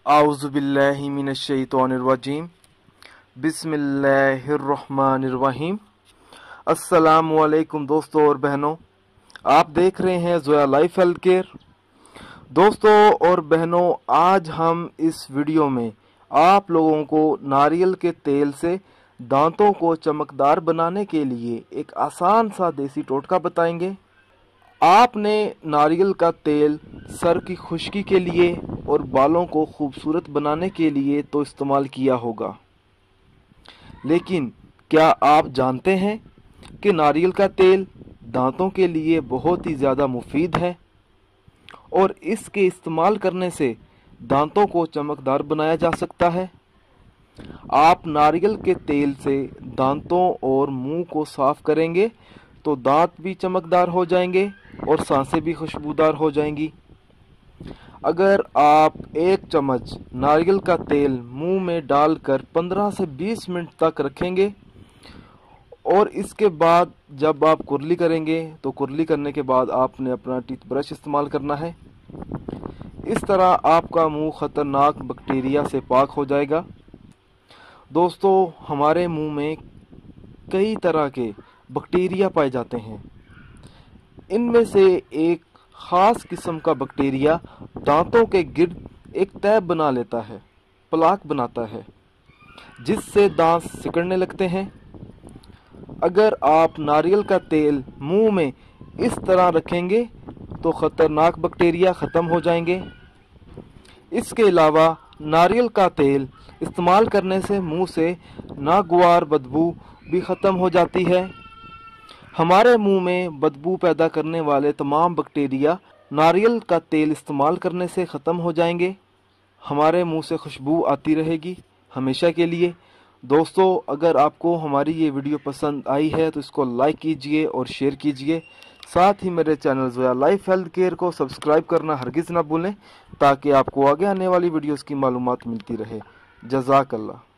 आउज़ुबिल्लाहि मिनश्शैतानिर्रजीम बिस्मिल्लाहिर्रहमानिर्रहीम। अस्सलामु अलैकुम दोस्तों और बहनों, आप देख रहे हैं ज़ोया लाइफ हेल्थ केयर। दोस्तों और बहनों, आज हम इस वीडियो में आप लोगों को नारियल के तेल से दांतों को चमकदार बनाने के लिए एक आसान सा देसी टोटका बताएंगे। आपने नारियल का तेल सर की खुश्की के लिए और बालों को खूबसूरत बनाने के लिए तो इस्तेमाल किया होगा, लेकिन क्या आप जानते हैं कि नारियल का तेल दांतों के लिए बहुत ही ज़्यादा मुफीद है और इसके इस्तेमाल करने से दांतों को चमकदार बनाया जा सकता है। आप नारियल के तेल से दांतों और मुंह को साफ करेंगे तो दांत भी चमकदार हो जाएंगे और सांसें भी खुशबूदार हो जाएंगी। अगर आप एक चम्मच नारियल का तेल मुंह में डालकर 15 से 20 मिनट तक रखेंगे और इसके बाद जब आप कुरली करेंगे तो कुरली करने के बाद आपने अपना टीथ ब्रश इस्तेमाल करना है। इस तरह आपका मुंह खतरनाक बैक्टीरिया से पाक हो जाएगा। दोस्तों, हमारे मुंह में कई तरह के बैक्टीरिया पाए जाते हैं। इनमें से एक ख़ास किस्म का बैक्टीरिया दांतों के गिर्द एक तह बना लेता है, प्लाक बनाता है, जिससे दांत सिकुड़ने लगते हैं। अगर आप नारियल का तेल मुंह में इस तरह रखेंगे तो ख़तरनाक बैक्टीरिया ख़त्म हो जाएंगे। इसके अलावा नारियल का तेल इस्तेमाल करने से मुंह से नागवार बदबू भी ख़त्म हो जाती है। हमारे मुंह में बदबू पैदा करने वाले तमाम बैक्टीरिया नारियल का तेल इस्तेमाल करने से ख़त्म हो जाएंगे। हमारे मुंह से खुशबू आती रहेगी हमेशा के लिए। दोस्तों, अगर आपको हमारी ये वीडियो पसंद आई है तो इसको लाइक कीजिए और शेयर कीजिए। साथ ही मेरे channel Zoya life health care को सब्सक्राइब करना हरगिज़ ना भूलें, ताकि आपको आगे आने वाली वीडियोस की मालूमात मिलती रहे। जज़ाकल्लाह।